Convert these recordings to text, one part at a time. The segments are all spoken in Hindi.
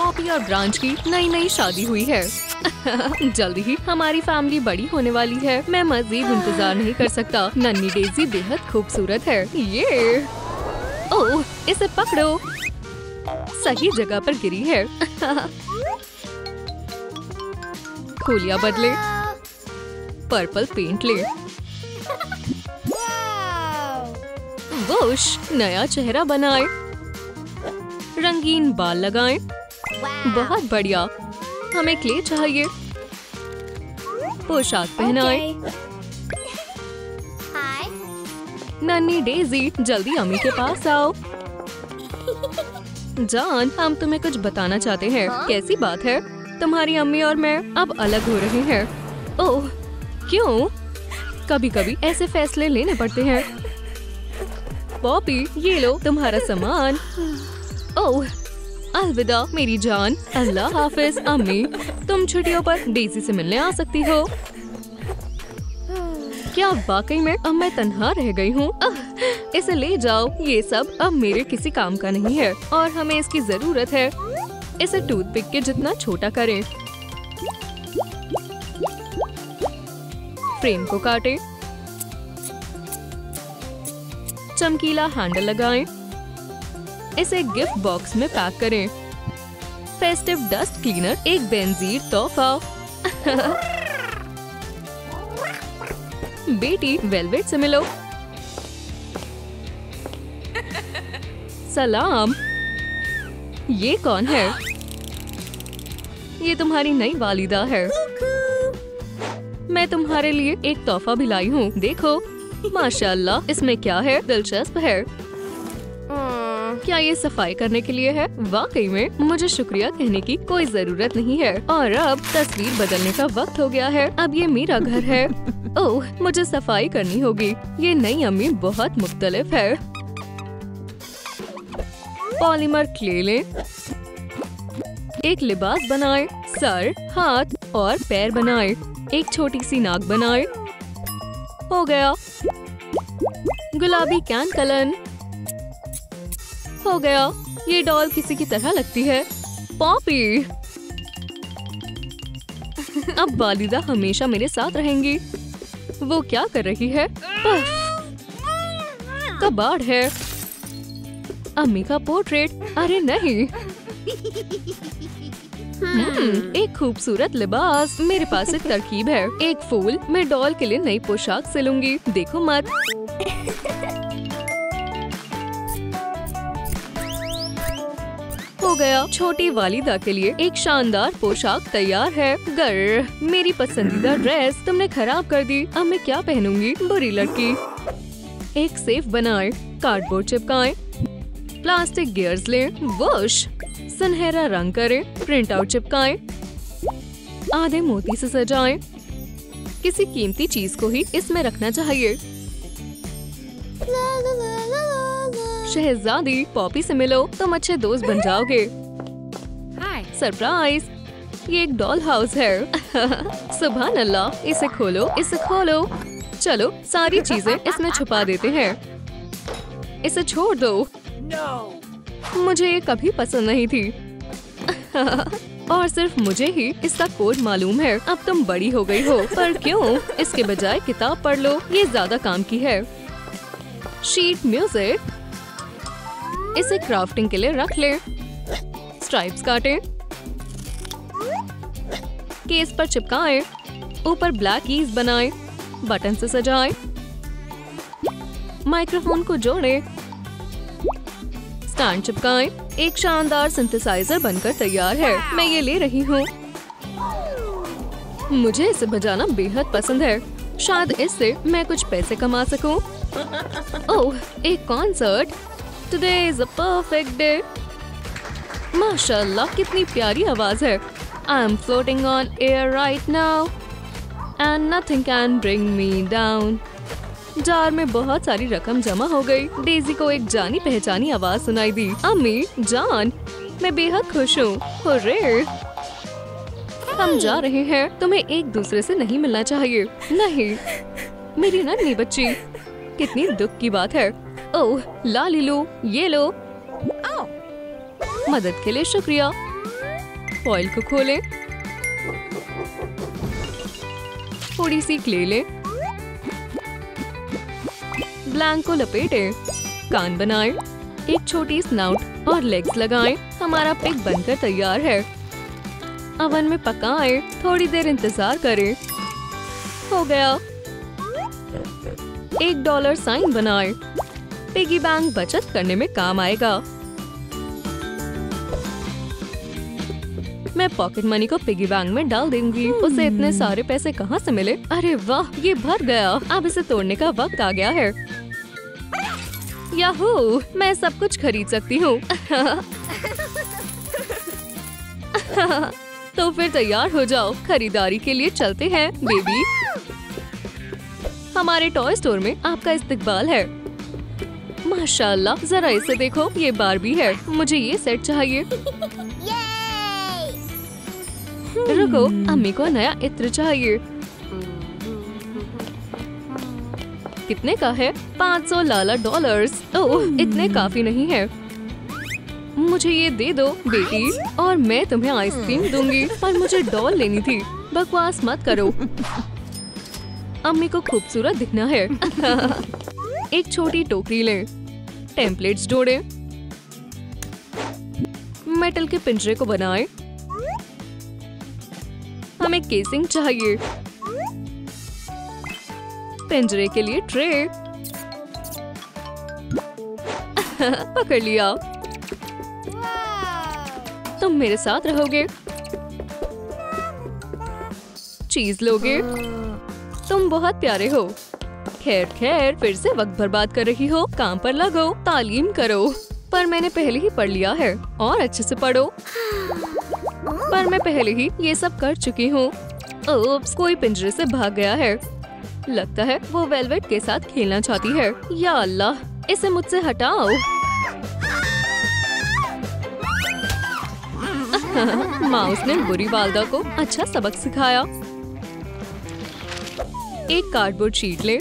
पॉपी और ब्रांच की नई नई शादी हुई है। जल्दी ही हमारी फैमिली बड़ी होने वाली है। मैं मजीद इंतजार नहीं कर सकता। नन्ही डेजी बेहद खूबसूरत है। ये ओह, इसे पकड़ो। सही जगह पर गिरी है। खोलिया बदले, पर्पल पेंट ले। वोश, नया चेहरा बनाए, रंगीन बाल लगाएं। बहुत बढ़िया। हमें क्ले चाहिए। पोशाक पहनाए। नन्ही डेजी, जल्दी अम्मी के पास आओ। जान, हम तुम्हें कुछ बताना चाहते हैं। कैसी बात है? तुम्हारी अम्मी और मैं अब अलग हो रहे हैं। ओह, क्यों? कभी कभी ऐसे फैसले लेने पड़ते हैं। पॉपी, ये लो तुम्हारा सामान। ओह, अलविदा मेरी जान। अल्लाह हाफिज अम्मी। तुम छुट्टियों पर डेजी से मिलने आ सकती हो। क्या वाकई में अब मैं तन्हा रह गई हूँ? इसे ले जाओ। ये सब अब मेरे किसी काम का नहीं है और हमें इसकी जरूरत है। इसे टूथपिक के जितना छोटा करें। फ्रेम को काटें। चमकीला हैंडल लगाएं। इसे गिफ्ट बॉक्स में पैक करें। फेस्टिव डस्ट क्लीनर, एक बेंजीर तोहफा। बेटी, वेलवेट से मिलो। सलाम। ये कौन है? ये तुम्हारी नई वालिदा है। मैं तुम्हारे लिए एक तोहफा भी लाई हूँ। देखो, माशाल्लाह, इसमें क्या है? दिलचस्प है। क्या ये सफाई करने के लिए है? वाकई में मुझे शुक्रिया कहने की कोई जरूरत नहीं है। और अब तस्वीर बदलने का वक्त हो गया है। अब ये मेरा घर है। ओह, मुझे सफाई करनी होगी। ये नई अम्मी बहुत मुख्तलिफ है। पॉलीमर क्ले लें। एक लिबास बनाएं। सर, हाथ और पैर बनाएं। एक छोटी सी नाक बनाएं। हो गया। गुलाबी कैन कलन। हो गया। ये डॉल किसी की तरह लगती है। पॉपी। अब वालिदा हमेशा मेरे साथ रहेंगी। वो क्या कर रही है? कबाड़ है। अम्मी का पोर्ट्रेट। अरे नहीं। एक खूबसूरत लिबास। मेरे पास एक तरकीब है। एक फूल। मैं डॉल के लिए नई पोशाक सिलूंगी। देखो मत। हो गया। छोटी वालिदा के लिए एक शानदार पोशाक तैयार है। गर, मेरी पसंदीदा ड्रेस तुमने खराब कर दी। अब मैं क्या पहनूंगी? बुरी लड़की। एक सेफ बनाएं। कार्डबोर्ड चिपकाएं। प्लास्टिक गियर्स लें। वॉश, सुनहरा रंग करें। प्रिंट आउट चिपकाएं। आधे मोती से सजाएं। किसी कीमती चीज को ही इसमें रखना चाहिए। शहजादी, पॉपी से मिलो। तुम अच्छे दोस्त बन जाओगे। सरप्राइज, ये एक डॉल हाउस है। सुभान अल्लाह। इसे खोलो, इसे खोलो। चलो, सारी चीजें इसमें छुपा देते हैं। इसे छोड़ दो। मुझे ये कभी पसंद नहीं थी। और सिर्फ मुझे ही इसका कोड मालूम है। अब तुम बड़ी हो गई हो, पर क्यों? इसके बजाय किताब पढ़ लो। ये ज्यादा काम की है। Sheet music. इसे क्राफ्टिंग के लिए रख ले। स्ट्राइप्स काटें। केस पर चिपकाएं। ऊपर ब्लैक कीज बनाएं। बटन से सजाएं। माइक्रोफोन को जोड़ें। स्टैंड चिपकाएं। एक शानदार सिंथेसाइजर बनकर तैयार है। मैं ये ले रही हूँ। मुझे इसे बजाना बेहद पसंद है। शायद इससे मैं कुछ पैसे कमा सकूं। ओह, एक concert. Today is a perfect day. माशाल्लाह, कितनी प्यारी आवाज है। I am floating on air right now, and nothing can bring me down. Jar में बहुत सारी रकम जमा हो गई। डेजी को एक जानी पहचानी आवाज सुनाई दी। अम्मी जान, मैं बेहद खुश हूँ। हुर्रे! हम जा रहे हैं। तुम्हें एक दूसरे से नहीं मिलना चाहिए। नहीं, मेरी नन्ही बच्ची। कितनी दुख की बात है। ओह, लालिलू, ये लो। मदद के लिए शुक्रिया। फॉइल को खोलें, थोड़ी सी क्ले लें, ब्लैंक को लपेटें, कान बनाएं, एक छोटी स्नाउट और लेग्स लगाएं। हमारा पिग बनकर तैयार है। ओवन में पकाएं, थोड़ी देर इंतजार करें। हो गया। $1 साइन बनाएं। पिगी बैंक बचत करने में काम आएगा। मैं पॉकेट मनी को पिगी बैंक में डाल दूंगी। उसे इतने सारे पैसे कहाँ से मिले? अरे वाह, ये भर गया। अब इसे तोड़ने का वक्त आ गया है। याहू, मैं सब कुछ खरीद सकती हूँ। तो फिर तैयार हो जाओ, खरीदारी के लिए चलते हैं बेबी। हमारे टॉय स्टोर में आपका इस्तकबाल है। माशाल्लाह, जरा इसे देखो, ये बारबी है। मुझे ये सेट चाहिए। रुको, अम्मी को नया इत्र चाहिए। कितने का है? $500 लाला डॉलर्स। ओह, इतने काफी नहीं है। मुझे ये दे दो बेटी, और मैं तुम्हें आइसक्रीम दूंगी। पर मुझे डॉल लेनी थी। बकवास मत करो। अम्मी को खूबसूरत दिखना है। एक छोटी टोकरी लें, टेम्पलेट्स जोड़ें, मेटल के पिंजरे को बनाएं। हमें केसिंग चाहिए, पिंजरे के लिए ट्रे। पकड़ लिया। तुम मेरे साथ रहोगे, चीज लोगे। तुम बहुत प्यारे हो। खैर खैर, फिर से वक्त बर्बाद कर रही हो। काम पर लगो, तालीम करो। पर मैंने पहले ही पढ़ लिया है। और अच्छे से पढ़ो। पर मैं पहले ही ये सब कर चुकी हूँ। ओप्स, कोई पिंजरे से भाग गया है। लगता है वो वेलवेट के साथ खेलना चाहती है। या अल्लाह, इसे मुझसे हटाओ। माउस ने बुरी वालदा को अच्छा सबक सिखाया। एक कार्डबोर्ड शीट ले,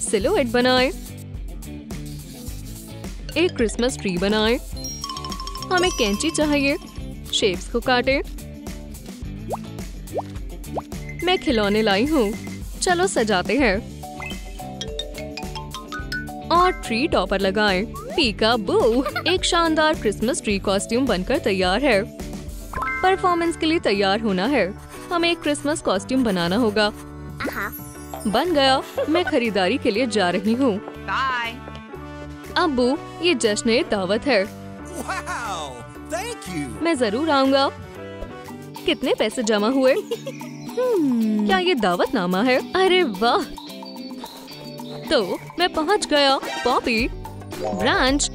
सिलुएट बनाएं। एक क्रिसमस ट्री बनाएं। हमें कैंची चाहिए, शेप्स को काटें। मैं खिलौने लाई हूँ, चलो सजाते हैं। और ट्री टॉपर लगाएं। पीका बू, एक शानदार क्रिसमस ट्री कॉस्ट्यूम बनकर तैयार है। परफॉर्मेंस के लिए तैयार होना है। हमें एक क्रिसमस कॉस्ट्यूम बनाना होगा। बन गया। मैं खरीदारी के लिए जा रही हूँ। अब्बू, ये जश्न दावत है। मैं जरूर आऊंगा। कितने पैसे जमा हुए? क्या ये दावतनामा है? अरे वाह, तो मैं पहुंच गया। पॉपी, ब्रांच,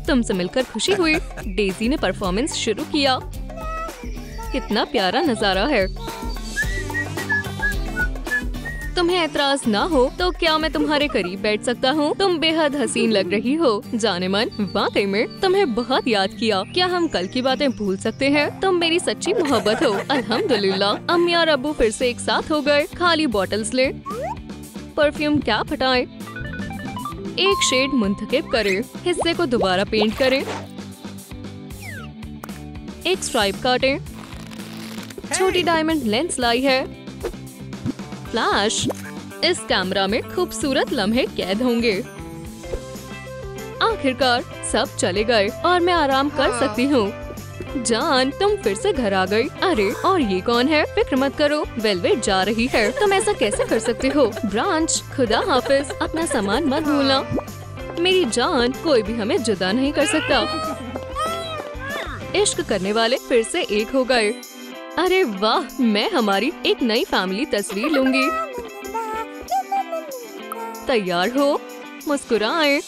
तुमसे मिलकर खुशी हुई। डेजी ने परफॉर्मेंस शुरू किया। कितना प्यारा नजारा है। तुम्हें एतराज ना हो तो क्या मैं तुम्हारे करीब बैठ सकता हूँ? तुम बेहद हसीन लग रही हो। जाने मन, वाकई में तुम्हें बहुत याद किया। क्या हम कल की बातें भूल सकते हैं? तुम मेरी सच्ची मोहब्बत हो। अल्हम्दुलिल्लाह। अम्मी और अब्बू फिर से एक साथ हो गए। खाली बॉटल्स ले, परफ्यूम कैप हटाएं, एक शेड मुंतखब करें, हिस्से को दोबारा पेंट करें, एक स्ट्राइप काटें, छोटी डायमंड लेंस लाई है, फ्लैश। इस कैमरा में खूबसूरत लम्हे कैद होंगे। आखिरकार सब चले गए और मैं आराम कर सकती हूँ। जान, तुम फिर से घर आ गई। अरे, और ये कौन है? फिक्र मत करो, वेलवेट जा रही है। तुम ऐसा कैसे कर सकते हो? ब्रांच, खुदा हाफिज, अपना सामान मत भूलना। मेरी जान, कोई भी हमें जुदा नहीं कर सकता। इश्क करने वाले फिर से एक हो गए। अरे वाह, मैं हमारी एक नई फैमिली तस्वीर लूंगी। तैयार हो? मुस्कुराएं।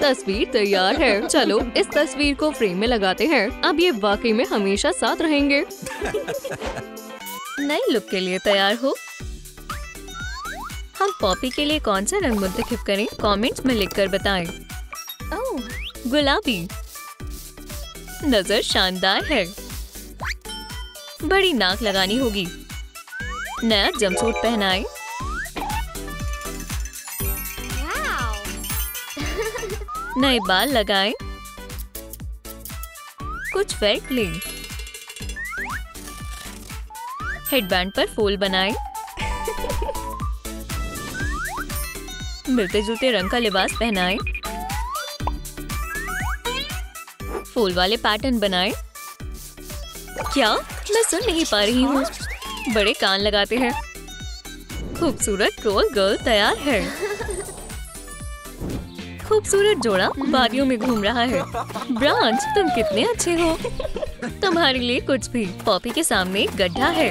तस्वीर तैयार है। चलो इस तस्वीर को फ्रेम में लगाते हैं। अब ये वाकई में हमेशा साथ रहेंगे। नए लुक के लिए तैयार हो? हम पॉपी के लिए कौन सा रंग मुंतखब करें? कमेंट्स में लिखकर बताएं। ओह, गुलाबी। नजर शानदार है। बड़ी नाक लगानी होगी। नया जंपसूट पहनाएं। नए बाल लगाएं। कुछ फेल्ट लें। हेडबैंड पर फूल बनाएं। मिलते जुलते रंग का लिबास पहनाएं। फूल वाले पैटर्न बनाएं। क्या मैं सुन नहीं पा रही हूँ? बड़े कान लगाते हैं। खूबसूरत ट्रोल गर्ल तैयार है। खूबसूरत जोड़ा वादियों में घूम रहा है। ब्रांच, तुम कितने अच्छे हो। तुम्हारे लिए कुछ भी। पॉपी के सामने एक गड्ढा है।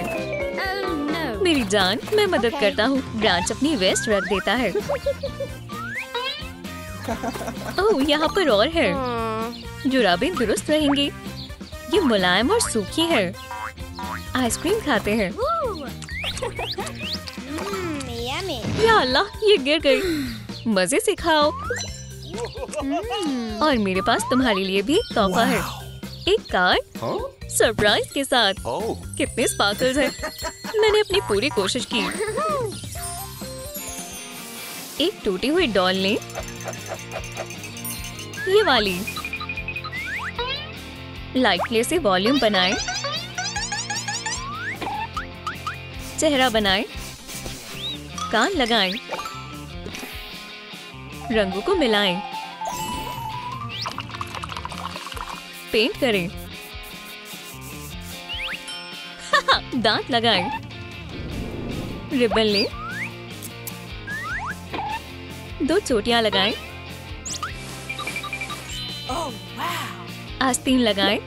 मेरी जान, मैं मदद करता हूँ। ब्रांच अपनी वेस्ट रख देता है। ओह, यहाँ पर और है। जुराबें दुरुस्त रहेंगी। ये मुलायम और सूखी है। आइसक्रीम खाते हैं। या अल्लाह, ये गिर गई। मजे से खाओ। और मेरे पास तुम्हारे लिए भी एक तोहफा है। एक कार्ड सरप्राइज के साथ। कितने स्पार्कल्स हैं। मैंने अपनी पूरी कोशिश की। एक टूटी हुई डॉल लें। ये वाली। लाइट प्ले से वॉल्यूम बनाएं। चेहरा बनाएं। कान लगाएं। रंगों को मिलाएं। पेंट करें। दांत लगाएं। रिबन लें। 2 चोटियां लगाएं। आस्तीन लगाएं।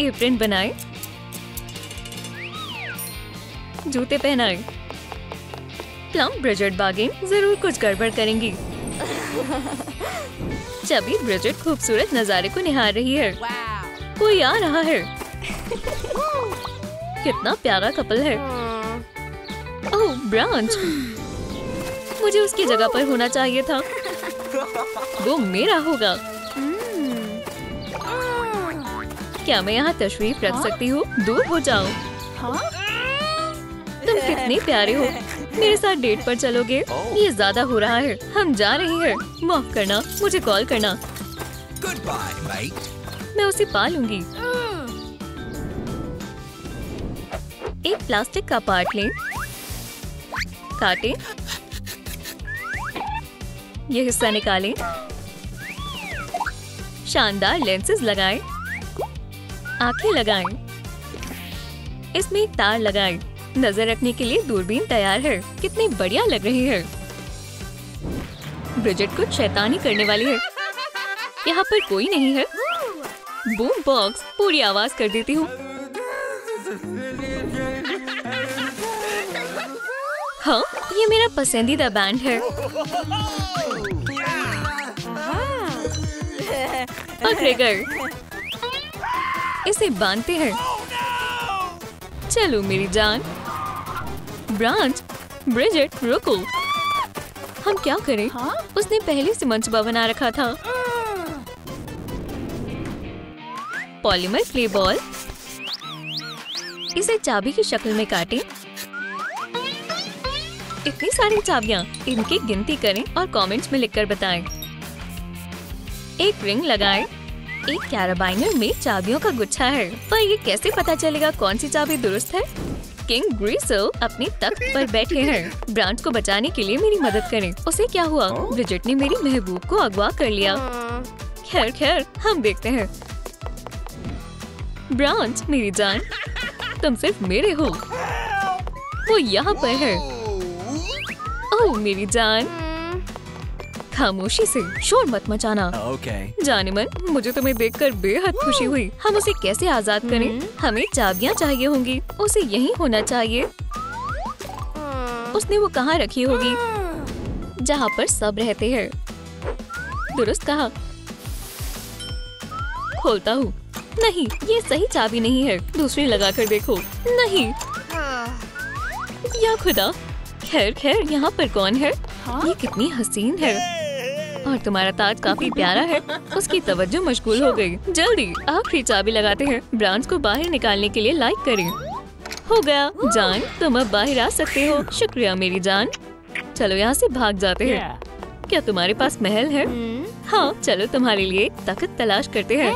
एप्रन बनाएं। जूते पहनाएं। प्लम ब्रिजेट बागें जरूर कुछ गड़बड़ करेंगी। चबी ब्रिजेट खूबसूरत नजारे को निहार रही है। कोई आ रहा है। कितना प्यारा कपल है। ओह, ब्रांच, मुझे उसकी जगह पर होना चाहिए था। वो मेरा होगा। क्या मैं यहाँ तशरीफ रख सकती हूँ? दूर हो जाओ। तुम कितने प्यारे हो। मेरे साथ डेट पर चलोगे? ये ज्यादा हो रहा है। हम जा रहे हैं। माफ करना, मुझे कॉल करना। मैं उसे पालूंगी। एक प्लास्टिक का पार्ट लें। काटें। ये हिस्सा निकालें। शानदार लेंसेज लगाएं। आंखें लगाएं। इसमें एक तार लगाएं। नजर रखने के लिए दूरबीन तैयार है। कितनी बढ़िया लग रही है। ब्रिजेट कुछ शैतानी करने वाली है। यहाँ पर कोई नहीं है। बूम बॉक्स पूरी आवाज कर देती हूँ। हाँ, ये मेरा पसंदीदा बैंड है। पकड़े गए। इसे बांधते हैं। चलो मेरी जान। ब्रांच, ब्रिजेट, रुको। हम क्या करें? उसने पहले से मंचूबा बना रखा था। Polymer clay ball. इसे चाबी की शक्ल में काटें। इतनी सारी चाबियां, इनकी गिनती करें और कमेंट्स में लिखकर बताएं। एक रिंग लगाएं। एक कैराबाइनर में चाबियों का गुच्छा है, पर ये कैसे पता चलेगा कौन सी चाबी दुरुस्त है? किंग ग्रीसो अपनी तख्त पर बैठे हैं। ब्रांच को बचाने के लिए मेरी मदद करें। उसे क्या हुआ? ब्रिजेट ने मेरी महबूब को अगवा कर लिया। खैर खैर, हम देखते हैं। ब्रांच, मेरी जान, तुम सिर्फ मेरे हो। वो यहाँ पर है। ओह मेरी जान, खामोशी से, शोर मत मचाना। जाने मन, मुझे तुम्हें देखकर बेहद खुशी हुई। हम उसे कैसे आजाद करें? हमें चाबियां चाहिए होंगी। उसे यहीं होना चाहिए। उसने वो कहाँ रखी होगी? जहाँ पर सब रहते हैं। दुरुस्त कहा। खोलता हूँ। नहीं, ये सही चाबी नहीं है। दूसरी लगाकर देखो। नहीं, या खुदा। खैर खैर, यहाँ पर कौन है? ये कितनी हसीन है। और तुम्हारा ताज काफी प्यारा है। उसकी तवज्जो मशगूल हो गई। जल्दी आखिरी चाबी लगाते हैं। ब्रांच को बाहर निकालने के लिए लाइक करें। हो गया। जान, तुम अब बाहर आ सकते हो। शुक्रिया मेरी जान। चलो यहाँ से भाग जाते हैं। क्या तुम्हारे पास महल है? हाँ, चलो तुम्हारे लिए तख्त तलाश करते हैं।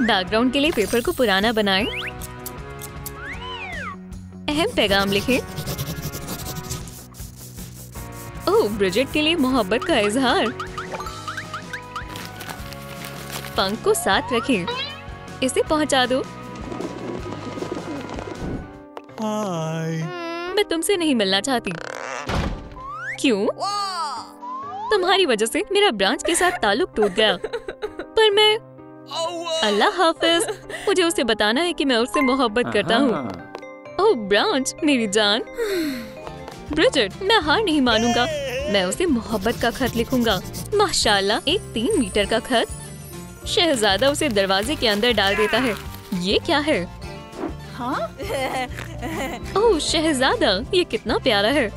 बैकग्राउंड के लिए पेपर को पुराना बनाएं। अहम पैगाम लिखें। ओह, ब्रिजेट के लिए मोहब्बत का इजहार। पंख को साथ रखें। इसे पहुंचा दो। मैं तुमसे नहीं मिलना चाहती। क्यों? तुम्हारी वजह से मेरा ब्रांच के साथ ताल्लुक टूट गया। पर मैं अल्लाह हाफिज। मुझे उसे बताना है कि मैं उससे मोहब्बत करता हूँ। ओह ब्रांच, मेरी जान। ब्रिजेट, मैं हार नहीं मानूंगा। मैं उसे मोहब्बत का खत लिखूंगा। माशाल्लाह, एक 3 मीटर का खत। शहजादा उसे दरवाजे के अंदर डाल देता है। ये क्या है? ओह शहजादा, ये कितना प्यारा है।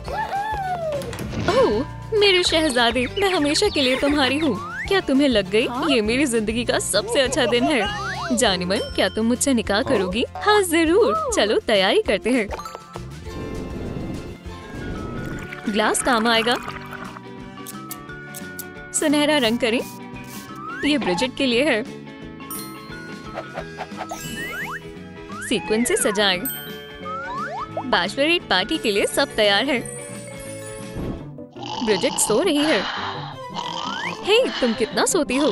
ओह मेरे शहजादे, मैं हमेशा के लिए तुम्हारी हूँ। क्या तुम्हें लग गई? ये मेरी जिंदगी का सबसे अच्छा दिन है। जानिमन, क्या तुम मुझसे निकाह करोगी? हाँ जरूर। चलो तैयारी करते हैं। ग्लास काम आएगा। सुनहरा रंग करें। ये ब्रिजेट के लिए है। सीक्वेंस से सजाएं। बैचलरेट पार्टी के लिए सब तैयार है। ब्रिजेट सो रही है। हे, तुम कितना सोती हो?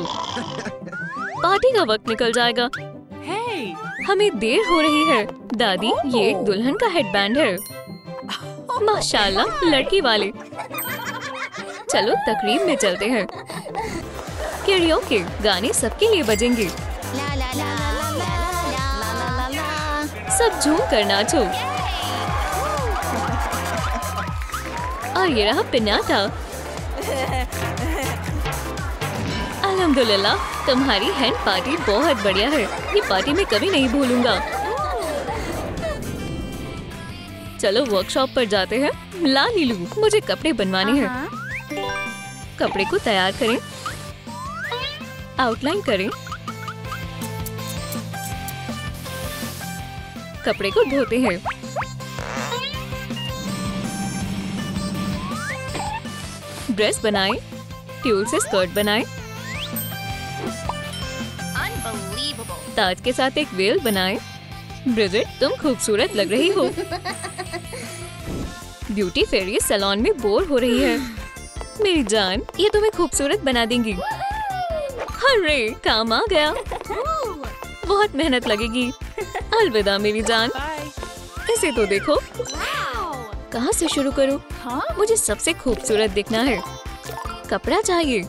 पार्टी का वक्त निकल जाएगा। हमें देर हो रही है। दादी, ये एक दुल्हन का हेडबैंड है। माशाल्लाह, लड़की वाले। चलो तकरीब में चलते हैं। कैरियोके गाने सबके लिए बजेंगे। सब झूम कर नाचो। और ये रहा पिनाटा। अल्हम्दुलिल्लाह, तुम्हारी हैंड पार्टी बहुत बढ़िया है। ये पार्टी मैं कभी नहीं भूलूंगा। चलो वर्कशॉप पर जाते हैं। ला लीलू, मुझे कपड़े बनवाने हैं। कपड़े को तैयार करें। आउटलाइन करें। कपड़े को धोते हैं। ड्रेस बनाएं। ट्यूल से स्कर्ट बनाएं। ताज के साथ एक वेल बनाएं। ब्रिजेट, तुम खूबसूरत लग रही हो। ब्यूटी फेरी सैलून में बोर हो रही है। मेरी जान, ये तुम्हें खूबसूरत बना देंगी। अरे काम आ गया। बहुत मेहनत लगेगी। अलविदा मेरी जान। इसे तो देखो। कहाँ से शुरू करूँ? मुझे सबसे खूबसूरत दिखना है। कपड़ा चाहिए।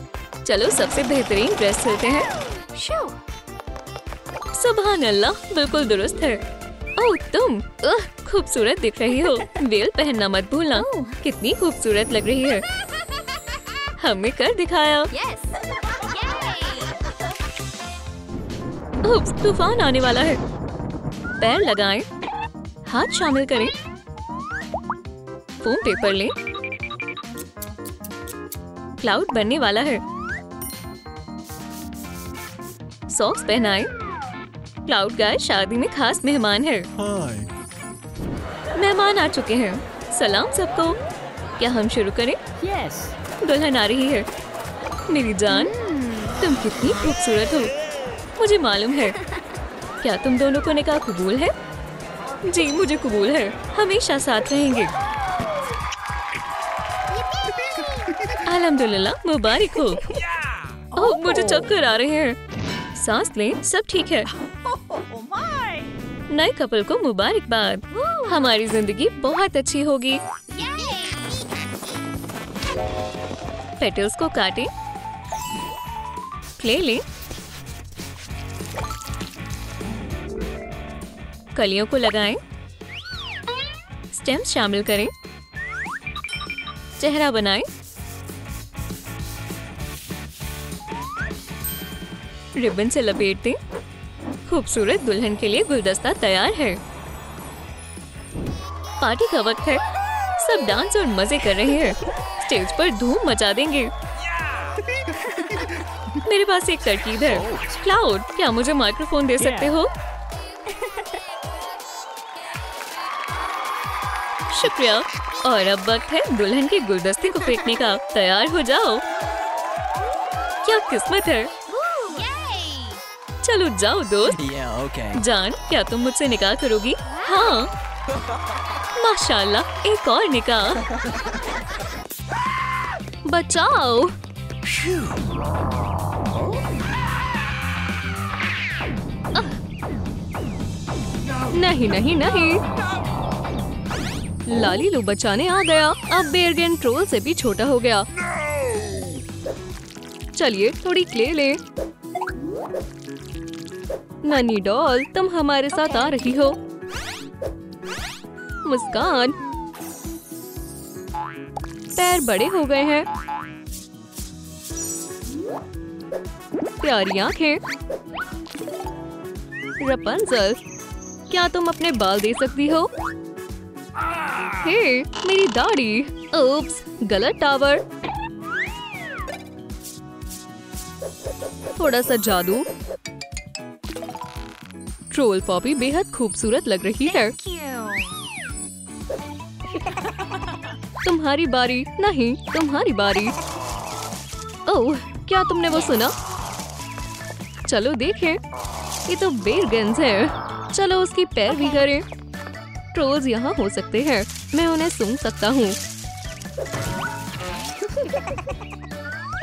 चलो सबसे बेहतरीन ड्रेस सिलते हैं। सुभान अल्लाह, बिल्कुल दुरुस्त है। ओह तुम खूबसूरत दिख रही हो। वेल पहनना मत भूलना। कितनी खूबसूरत लग रही है। हमने कर दिखाया। उप्स, तूफान आने वाला है। पैर लगाएं। हाथ शामिल करें। फोम पेपर लें। क्लाउड बनने वाला है। सॉक्स पहनाएं। क्लाउड गाय शादी में खास मेहमान है। मेहमान आ चुके हैं। सलाम सबको। क्या हम शुरू करें? दुल्हन आ रही है। मेरी जान, तुम कितनी खूबसूरत हो। मुझे मालूम है। क्या तुम दोनों को निकाह कबूल है? जी मुझे कबूल है। हमेशा साथ रहेंगे। अल्हम्दुलिल्लाह, मुबारक हो। ओह मुझे चक्कर आ रहे हैं। सांस लें, सब ठीक है। नए कपल को मुबारकबाद। हमारी जिंदगी बहुत अच्छी होगी। पेटल्स को काटें। क्ले लें। कलियों को लगाएं। स्टेम्स शामिल करें। चेहरा बनाएं। रिबन से लपेट दें। खूबसूरत दुल्हन के लिए गुलदस्ता तैयार है। पार्टी का वक्त है। सब डांस और मजे कर रहे हैं। स्टेज पर धूम मचा देंगे। मेरे पास एक तरकीब है। क्लाउड, क्या मुझे माइक्रोफोन दे सकते हो? शुक्रिया। और अब वक्त है दुल्हन के गुलदस्ते को फेंकने का। तैयार हो जाओ। क्या किस्मत है। चलो जाओ दोस्त। जान, क्या तुम मुझसे निकाह करोगी? हाँ। माशाल्लाह, एक और निकाह। बचाओ। नहीं नहीं नहीं। लालीलू बचाने आ गया। अब बेरगन ट्रोल से भी छोटा हो गया। चलिए थोड़ी क्ले ले। नन्ही डॉल, तुम हमारे साथ आ रही हो। मुस्कान, पैर बड़े हो गए हैं। प्यारी आंखें। रपंजल, क्या तुम अपने बाल दे सकती हो? हे, मेरी दाढ़ी। ओप्स, गलत टावर। थोड़ा सा जादू। ट्रोल पॉपी बेहद खूबसूरत लग रही है। तुम्हारी बारी। नहीं, तुम्हारी बारी। ओह, क्या तुमने वो सुना? चलो देखें। ये तो बेरगन्स है। चलो उसकी पैर भी करें। ट्रोल्स यहाँ हो सकते हैं। मैं उन्हें सूंघ सकता हूँ।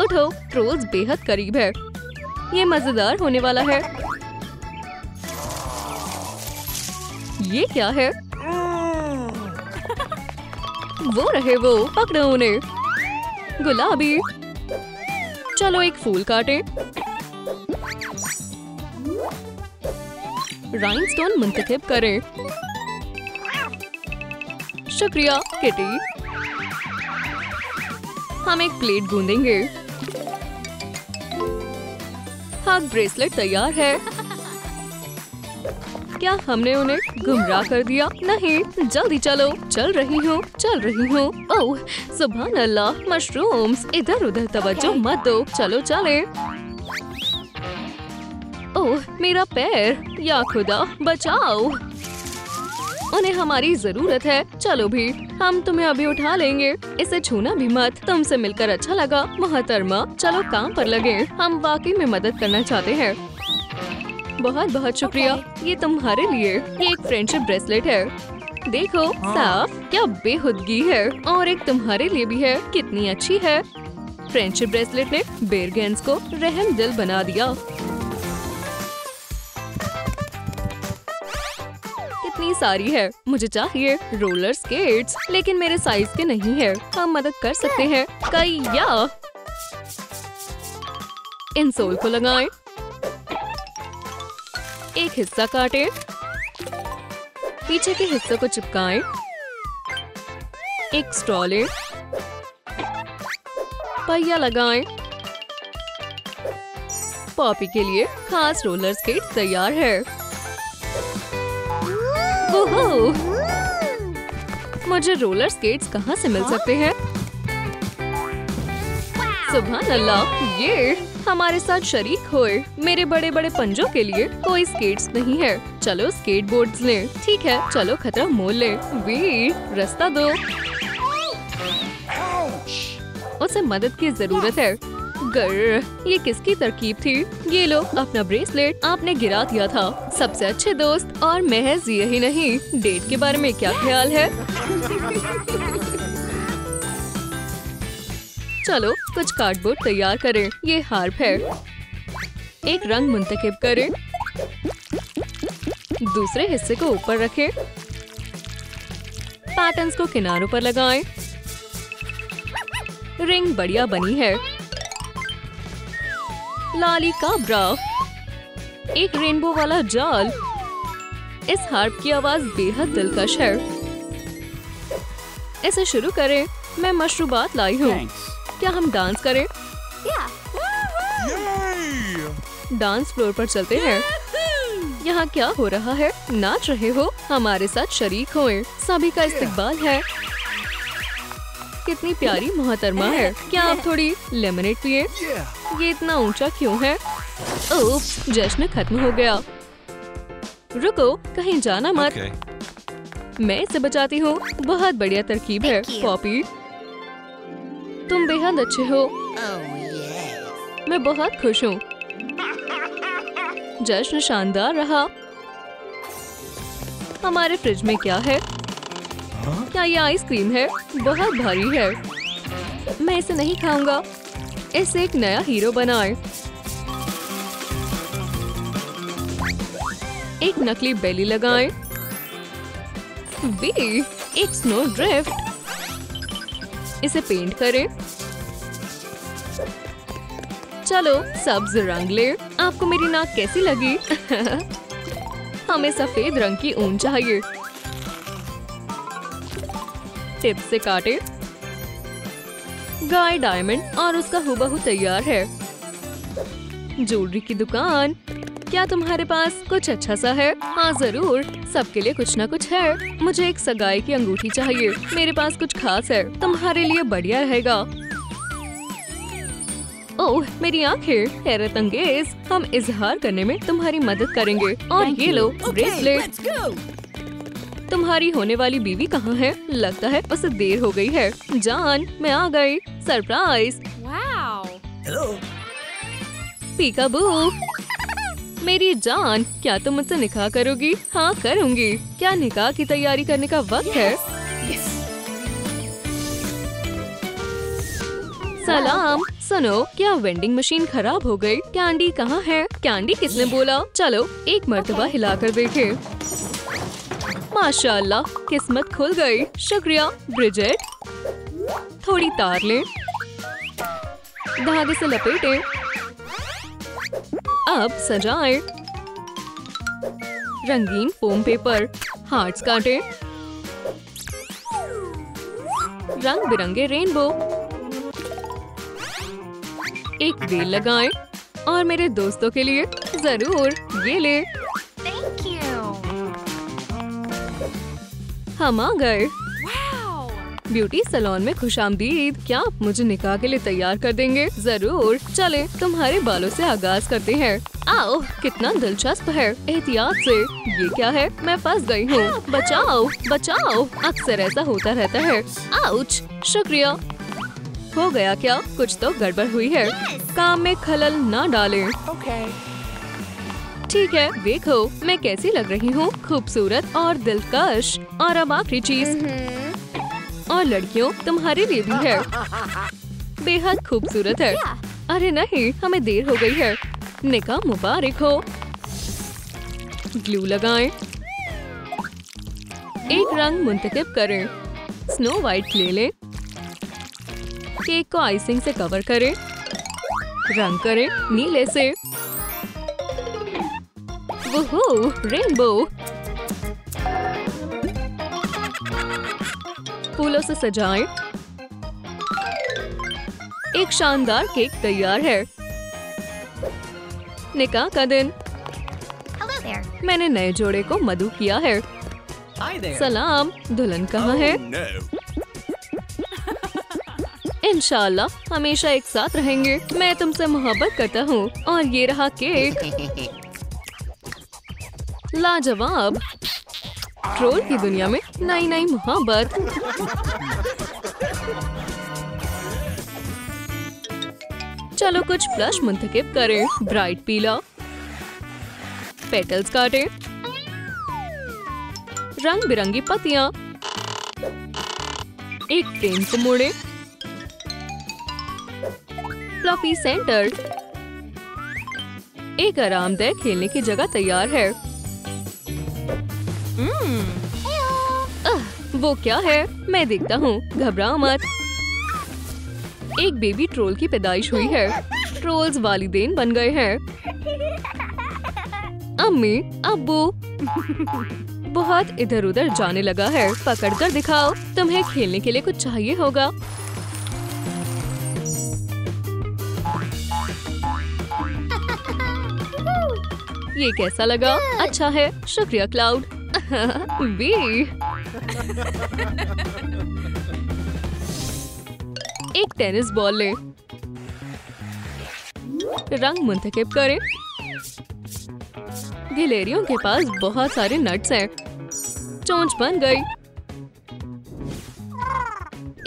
उठो, ट्रोल्स बेहद करीब है। ये मजेदार होने वाला है। ये क्या है? वो रहे वो, पकड़ो उन्हें। गुलाबी। चलो एक फूल काटें। राइनस्टोन मुंतखब करें। शुक्रिया किटी। हम एक प्लेट गूंदेंगे। हाथ ब्रेसलेट तैयार है। क्या हमने उन्हें गुमराह कर दिया? नहीं, जल्दी चलो। चल रही हूँ, चल रही हूँ। ओह, सुभान अल्लाह, मशरूम्स। इधर उधर तवज्जो मत दो। चलो चले। ओह, मेरा पैर। या खुदा, बचाओ। उन्हें हमारी जरूरत है। चलो भी, हम तुम्हें अभी उठा लेंगे। इसे छूना भी मत। तुमसे मिलकर अच्छा लगा मोहतरमा। चलो काम पर लगे। हम वाकई में मदद करना चाहते हैं। बहुत बहुत शुक्रिया। ये तुम्हारे लिए। ये एक फ्रेंडशिप ब्रेसलेट है। देखो, साफ। क्या बेहुदगी है। और एक तुम्हारे लिए भी है। कितनी अच्छी है। फ्रेंडशिप ब्रेसलेट ने बेरगन्स को रहम दिल बना दिया। कितनी सारी है। मुझे चाहिए रोलर स्केट्स, लेकिन मेरे साइज के नहीं है। हम मदद कर सकते हैं। कईया। इंसोल को लगाएं। एक हिस्सा काटें। पीछे के हिस्से को चिपकाएं। एक स्ट्रॉ लें। पहिया लगाएं। पॉपी के लिए खास रोलर स्केट तैयार है। ओहो! मुझे रोलर स्केट्स कहाँ से मिल सकते हैं? सुभान अल्लाह, ये हमारे साथ शरीक होए। मेरे बड़े बड़े पंजों के लिए कोई स्केट्स नहीं है। चलो स्केट बोर्ड्स लें। ठीक है, चलो खतरा मोल लें। वी, रास्ता दो। उसे मदद की जरूरत है। गर, ये किसकी तरकीब थी? ये लो अपना ब्रेसलेट। आपने गिरा दिया था। सबसे अच्छे दोस्त। और महज यही नहीं, डेट के बारे में क्या ख्याल है? चलो कुछ कार्डबोर्ड तैयार करें। ये हार्प है। एक रंग मुंतखब करें। दूसरे हिस्से को ऊपर रखें। पैटर्न्स को किनारों पर लगाएं। रिंग बढ़िया बनी है। लाली काब्रा। एक रेनबो वाला जाल। इस हार्प की आवाज बेहद दिलकश है। इसे शुरू करें। मैं मशरूबात लाई हूँ। क्या हम डांस करें? डांस फ्लोर पर चलते हैं। यहाँ क्या हो रहा है? नाच रहे हो? हमारे साथ शरीक होएं। सभी का इस्तकबाल है। कितनी प्यारी मोहतरमा है। क्या आप थोड़ी लेमनेड पिए? ये इतना ऊंचा क्यों है? ओह, जश्न खत्म हो गया। रुको, कहीं जाना मत। मैं इसे बचाती हूँ। बहुत बढ़िया तरकीब है। पॉपी, तुम बेहद अच्छे हो। मैं बहुत खुश हूँ। जश्न शानदार रहा। हमारे फ्रिज में क्या है? क्या ये आइसक्रीम है? बहुत भारी है। मैं इसे नहीं खाऊंगा। इसे एक नया हीरो बनाएं। एक नकली बेली लगाएं। बी, एक स्नो ड्रिफ्ट। इसे पेंट करें। चलो सब्ज रंग ले। आपको मेरी नाक कैसी लगी? हमें सफेद रंग की ऊन चाहिए। टिप से काटे। गाय डायमंड और उसका हुबहू तैयार है। ज्वेलरी की दुकान। क्या तुम्हारे पास कुछ अच्छा सा है? हाँ जरूर, सबके लिए कुछ ना कुछ है। मुझे एक सगाई की अंगूठी चाहिए। मेरे पास कुछ खास है, तुम्हारे लिए बढ़िया रहेगा। ओह मेरी आंखें, हैरत अंगेज। हम इजहार करने में तुम्हारी मदद करेंगे। और ये लो ब्रेसलेट। तुम्हारी होने वाली बीवी कहाँ है? लगता है उसे देर हो गई है। जान, मैं आ गई। सरप्राइज। पीकाबू। मेरी जान, क्या तुम मुझसे निकाह करोगी? हाँ करूँगी। क्या निकाह की तैयारी करने का वक्त है? सलाम। सुनो, क्या वेंडिंग मशीन खराब हो गई? कैंडी कहाँ है? कैंडी किसने बोला? चलो एक मर्तबा हिलाकर देखें। माशाल्लाह, किस्मत खुल गई। शुक्रिया ब्रिजेट। थोड़ी तार लें, धागे से लपेटें। अब सजाएं। रंगीन फोम पेपर, हार्ट्स काटें। रंग बिरंगे रेनबो। एक बेल लगाएं। और मेरे दोस्तों के लिए जरूर, ये ले। हम आ गए। ब्यूटी सैलून में खुशामदीद। क्या आप मुझे निकाह के लिए तैयार कर देंगे? जरूर। चले तुम्हारे बालों से आगाज करते हैं। आओ, कितना दिलचस्प है। एहतियात से। ये क्या है? मैं फंस गई हूँ। बचाओ बचाओ। अक्सर ऐसा होता रहता है। आउच। शुक्रिया। हो गया क्या? कुछ तो गड़बड़ हुई है। काम में खलल ना डालें। ठीक है, देखो मैं कैसी लग रही हूँ। खूबसूरत और दिलकश। और अब आखिरी चीज। और लड़कियों, तुम्हारे लिए भी है। बेहद खूबसूरत है। अरे नहीं, हमें देर हो गई है। निकाह मुबारक हो। ग्लू लगाएं। एक रंग मुंतखब करें। स्नो वाइट ले लें। केक को आइसिंग से कवर करें। रंग करें नीले से। वोहो, रेनबो। फूलों से सजाएं। एक शानदार केक तैयार है। निकाह का दिन। मैंने नए जोड़े को मधु किया है। सलाम, दुल्हन कहाँ है? इंशाल्लाह हमेशा एक साथ रहेंगे। मैं तुमसे मोहब्बत करता हूँ। और ये रहा केक। लाजवाब। ट्रोल की दुनिया में नई नई मोहब्बत। चलो कुछ फ्लश मुंतखब करें। ब्राइट पीला। पेटल्स काटें। रंग बिरंगी पत्तियां। एक फ्रेम को मोड़ें। Fluffy centre. एक आरामदायक खेलने की जगह तैयार है। वो क्या है? मैं देखता हूँ, घबराओ मत। एक बेबी ट्रोल की पैदाइश हुई है। ट्रोल्स वालिदैन बन गए हैं। अम्मी, अब्बू। बहुत इधर उधर जाने लगा है। पकड़ कर दिखाओ। तुम्हें खेलने के लिए कुछ चाहिए होगा। ये कैसा लगा? अच्छा है, शुक्रिया क्लाउड। बी। एक टेनिस बॉल ले। रंग मुंतखब करें। गिलेरियों के पास बहुत सारे नट्स हैं। चोंच बन गई।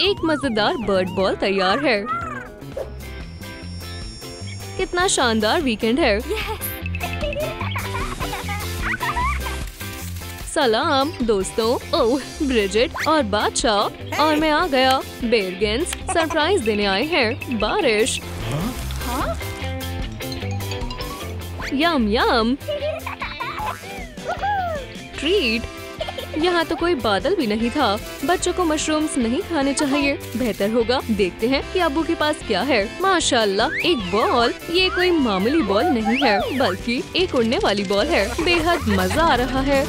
एक मजेदार बर्ड बॉल तैयार है। कितना शानदार वीकेंड है। सलाम दोस्तों। ओह ब्रिजिट और बादशाह और मैं आ गया। बेरगेंस सरप्राइज देने आए हैं। बारिश। यम यम ट्रीट। यहाँ तो कोई बादल भी नहीं था। बच्चों को मशरूम्स नहीं खाने चाहिए। बेहतर होगा देखते हैं कि अब्बू के पास क्या है। माशाल्लाह एक बॉल। ये कोई मामूली बॉल नहीं है बल्कि एक उड़ने वाली बॉल है। बेहद मजा आ रहा है।